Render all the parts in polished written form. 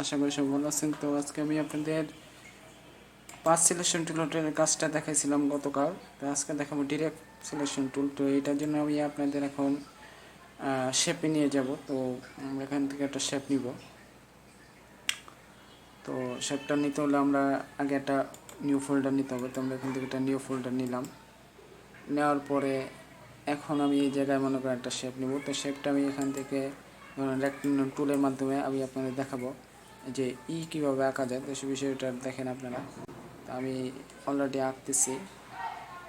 আশা করি সব ভালো আছেন। তো আজকে আমি আপনাদের পাঁচ সিলেকশন টুলের কাজটা দেখাইছিলাম গতকাল। তো আজকে দেখাবো ডিরেক্ট সিলেকশন টুল। তো এটার জন্য আমি আপনাদের এখন শেপে নিয়ে যাব। তো আমরা এখান থেকে একটা শেপ নিব। তো শেপটা নিতে হলে আমরা আগে একটা নিউ ফোল্ডার নিতে হবে। তো আমরা এখান থেকে একটা নিউ ফোল্ডার নিলাম। নেওয়ার পরে এখন আমি এই জায়গায় মনে করেন একটা শেপ নিব। তো শেপটা আমি এখান থেকে রেক্টাঙ্গল টুলের মাধ্যমে আমি আপনাদের দেখাবো যে কীভাবে আঁকা যায়। তো সে বিষয়টা দেখেন আপনারা। তো আমি অলরেডি আঁকতেছি।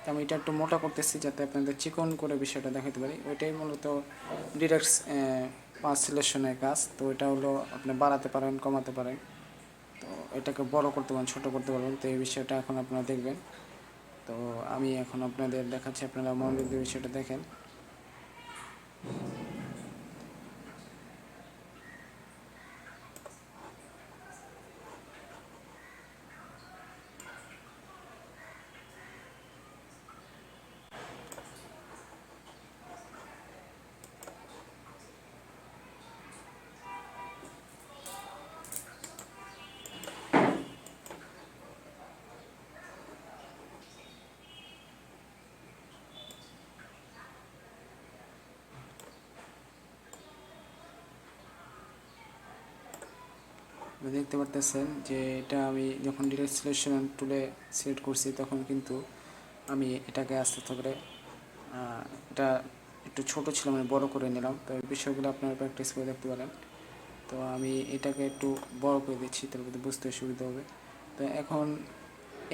তো আমি এটা একটু মোটা করতেছি যাতে আপনাদের চিকন করে বিষয়টা দেখাতে পারি। ওইটাই মূলত ডিরেক্ট পাঁচ সিলেকশনের কাজ। তো এটা হলো আপনি বাড়াতে পারেন, কমাতে পারেন। তো এটাকে বড় করতে পারেন, ছোটো করতে পারবেন। তো এই বিষয়টা এখন আপনারা দেখবেন। তো আমি এখন আপনাদের দেখাচ্ছি, আপনারা মনোযোগ দিয়ে বিষয়টা দেখেন। দেখতে পারতেছেন যে এটা আমি যখন ডিরেক্ট সিলেকশন টুলে সিলেক্ট করছি তখন কিন্তু আমি এটাকে আস্তে আস্তে করে এটা একটু ছোট ছিল, আমি বড় করে নিলাম। তো এই বিষয়গুলো আপনারা প্র্যাকটিস করে দেখতে পারেন। তো আমি এটাকে একটু বড় করে দিচ্ছি, তারপরে বুঝতে সুবিধা হবে। তো এখন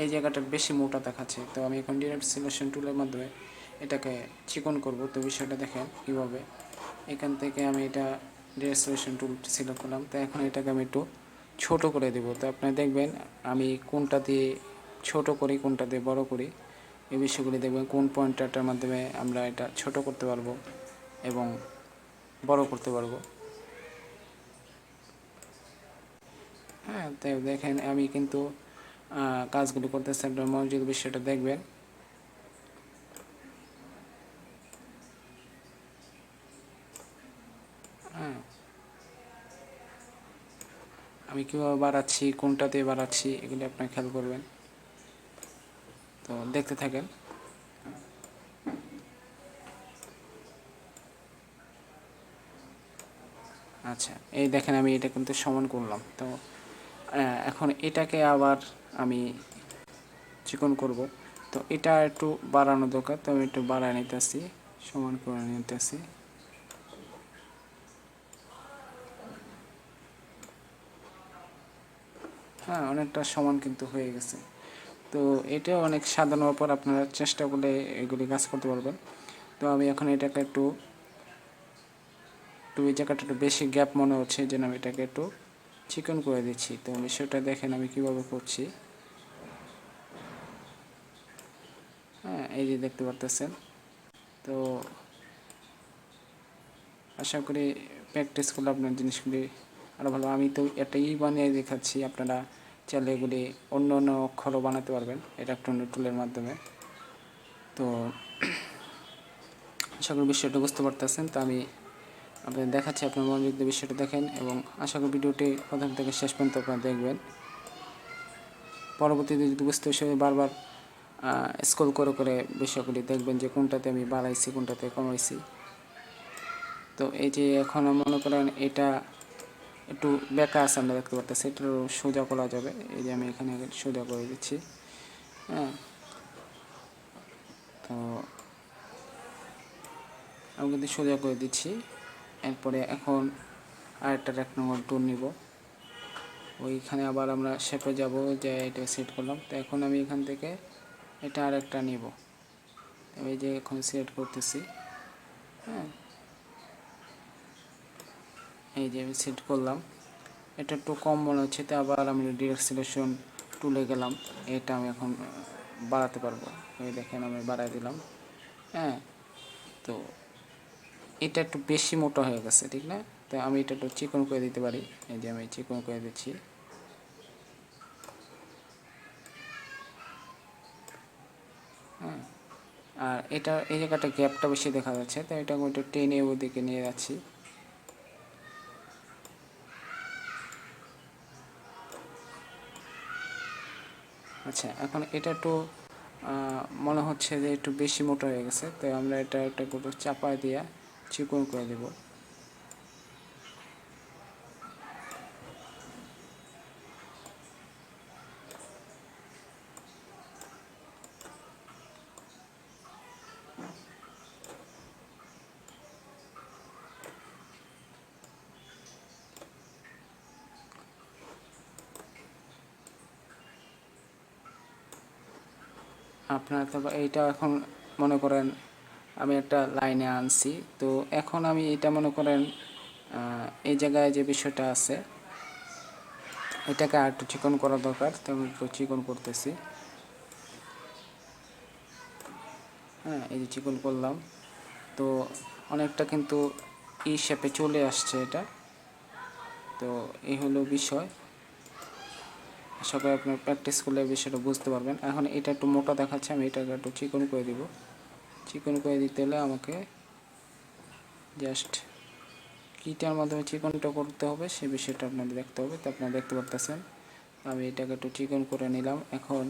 এই জায়গাটা বেশি মোটা দেখাচ্ছে। তো আমি এখন ডিরেক্ট সিলেকশন টুলের মাধ্যমে এটাকে চিকন করব। তো বিষয়টা দেখেন কীভাবে। এখান থেকে আমি এটা ডিরেক্ট সিলেকশন টুল সিলেক্ট করলাম। তো এখন এটাকে আমি একটু ছোট করে দেব। তো আপনারা দেখবেন আমি কোনটা দিয়ে ছোট করি, কোনটা দিয়ে বড় করি, এই বিষয়গুলি দেখবেন। কোন পয়েন্টারটার মাধ্যমে আমরা এটা ছোট করতে পারবো এবং বড় করতে পারবো। হ্যাঁ, তাই দেখেন আমি কিন্তু কাজগুলো করতেছি। আপনার মনোযোগ বিষয়টা দেখবেন। হ্যাঁ, আমি কীভাবে বাড়াচ্ছি, কোনটা দিয়ে বাড়াচ্ছি, এগুলি আপনার খেয়াল করবেন। তো দেখতে থাকেন। আচ্ছা, এই দেখেন আমি এটা কিন্তু সমান করলাম। তো এখন এটাকে আবার আমি চিকন করব। তো এটা একটু বাড়ানো দরকার। তো আমি একটু বাড়ায় নিতেছি, সমান করে নিতেছি। হ্যাঁ, অনেকটা সমান কিন্তু হয়ে গেছে। তো এটা অনেক সাধারণ ব্যাপার, আপনারা চেষ্টা করলে এগুলি কাজ করতে পারবেন। তো আমি এখন এটাকে একটু এই জায়গাটা একটু বেশি গ্যাপ মনে হচ্ছে, যেন আমি এটাকে একটু চিকন করে দিচ্ছি। তো বিষয়টা দেখেন আমি কিভাবে করছি। হ্যাঁ, এই যে দেখতে পারতেছেন। তো আশা করি প্র্যাকটিস করলে আপনার জিনিসগুলি আরও ভালো। আমি তো এটাই বানিয়ে দেখাচ্ছি, আপনারা চাইলে এগুলি অন্য অন্য অক্ষরও বানাতে পারবেন ইলেকট্রনিক টুলের মাধ্যমে। তো আশা করি বিষয়টা বুঝতে পারতেছেন। তো আমি আপনাদের দেখাচ্ছি, আপনার মনোযোগ দিয়ে বিষয়টা দেখেন এবং আশা করি ভিডিওটি প্রথম থেকে শেষ পর্যন্ত আপনারা দেখবেন। পরবর্তীতে যদি বুঝতে হিসেবে বারবার স্ক্রল করে করে বিষয়গুলি দেখবেন যে কোনটাতে আমি বাড়াইছি, কোনটাতে কমাইছি। তো এই যে এখন মনে করেন এটা একটু বেঁকা আছে, আমরা দেখতে পারতেছি, একটু সোজা করা যাবে। এই যে আমি এখানে সোজা করে দিচ্ছি। হ্যাঁ, তো আমি কিন্তু সোজা করে দিচ্ছি। এরপরে এখন আরেকটা রেক্টাঙ্গল টুল নিব। ওইখানে আবার আমরা শেপে যাব, যে এটা সেট করলাম। তো এখন আমি এখান থেকে এটা আরেকটা নিব। এই যে এখন সিলেক্ট করতেছি। হ্যাঁ, এই যে আমি সেট করলাম। এটা একটু কম মনে হচ্ছে, তো আবার আমি ডিরেক্ট সিলেকশন টুলে গেলাম। এটা আমি এখন বাড়াতে পারবো। এই দেখেন আমি বাড়াই দিলাম। হ্যাঁ, তো এটা একটু বেশি মোটা হয়ে গেছে, ঠিক না? তো আমি এটা একটু চিকন করে দিতে পারি। এই যে আমি চিকন করে দিচ্ছি। হ্যাঁ, আর এটা এই জায়গাটা গ্যাপটা বেশি দেখা যাচ্ছে, তো এটা আমি একটু টেনে ওদিকে নিয়ে যাচ্ছি। আচ্ছা, এখন এটা একটু মনে হচ্ছে যে একটু বেশি মোটা হয়ে গেছে, তো আমরা এটা একটা করে চাপায় দিয়ে চিকন করে দেব। আপনার তো এইটা এখন মনে করেন আমি একটা লাইনে আনছি, তো এখন আমি এটা মনে করেন এই জায়গায় যে বিষয়টা আছে এটাকে আর একটু চিকন করা দরকার, তো আমি একটু চিকন করতেছি। হ্যাঁ, এই যে চিকন করলাম, তো অনেকটা কিন্তু এই শেপে চলে আসছে এটা। তো এই হলো বিষয়, আশা করি আপনার প্র্যাকটিস করলে বিষয়টা বুঝতে পারবেন। এখন এটা একটু মোটা দেখাচ্ছে, আমি এটাকে একটু চিকন করে দিব। চিকন করে দিতে হলে আমাকে জাস্ট কিটার মাধ্যমে চিকনটা করতে হবে, সে বিষয়টা আপনাদের দেখতে হবে। তো আপনারা দেখতে পারতেছেন আমি এটাকে একটু চিকন করে নিলাম। এখন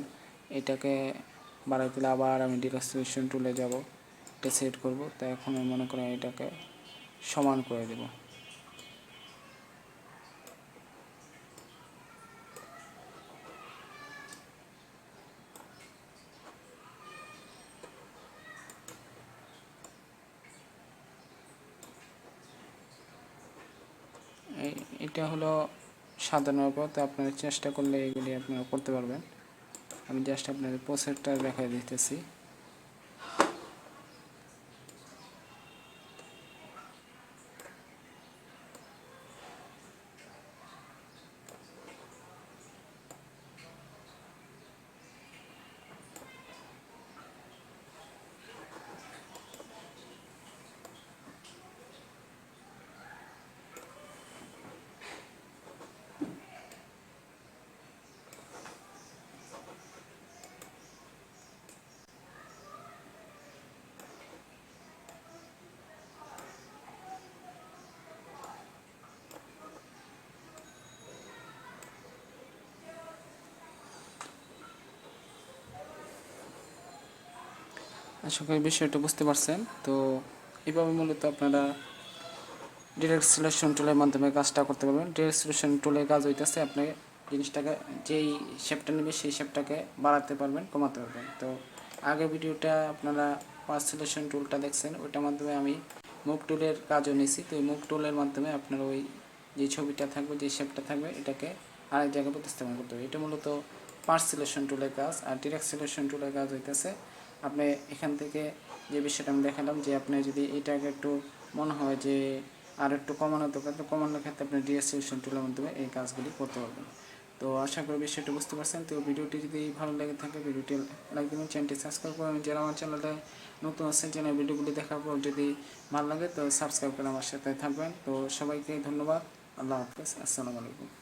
এটাকে বাড়াইতে হলে আবার আমি ডিরেকশন টুলে যাব, এটা সেট করব। তো এখন আমি মনে করেন এটাকে সমান করে দেব। এটা হলো সাধারণ ব্যাপার, তো আপনারা চেষ্টা করলে এগুলি আপনারা করতে পারবেন। আমি জাস্ট আপনাদের প্রসেসটা দেখাই দিতেছি। আশা করি বিষয়টা বুঝতে পারছেন। তো এইভাবে মূলত আপনারা ডিরেক্ট সিলেকশন টুলের মাধ্যমে কাজটা করতে পারবেন। ডিরেক্ট সিলেকশন টুলের কাজ হইতেছে আপনি জিনিসটাকে যেই শেপটা নেবে সেই শেপটাকে বাড়াতে পারবেন, কমাতে পারবেন। তো আগের ভিডিওটা আপনারা পাস সিলেকশন টুলটা দেখছেন, ওইটার মাধ্যমে আমি মুভ টুলের কাজও নিয়েছি। তো এই মুভ টুলের মাধ্যমে আপনারা ওই যে ছবিটা থাকবে, যে শেপটা থাকবে, এটাকে আরেক জায়গায় প্রতিস্থাপন করতে হবে। এটা মূলত পাস সিলেকশন টুলের কাজ। আর ডিরেক্ট সিলেকশন টুলের কাজ হইতেছে আপনি এখান থেকে যে বিষয়টা আমি দেখালাম, যে আপনি যদি এটাকে একটু মনে হয় যে আর একটু কমানো দরকার, তো কমানোর ক্ষেত্রে আপনি ডিরেক্ট সিলেকশন টুলের মাধ্যমে এই কাজগুলি করতে পারবেন। তো আশা করি বিষয়টা বুঝতে পারছেন। তো ভিডিওটি যদি ভালো লেগে থাকে ভিডিওটি লাইক দেবেন, চ্যানেলটি সাবস্ক্রাইব করবেন। যারা আমার চ্যানেলে নতুন আসছেন, চ্যানেল ভিডিওগুলি দেখার পর যদি ভালো লাগে তো সাবস্ক্রাইব করে আমার সাথে থাকবেন। তো সবাইকে ধন্যবাদ। আল্লাহ হাফেজ, আসসালামু আলাইকুম।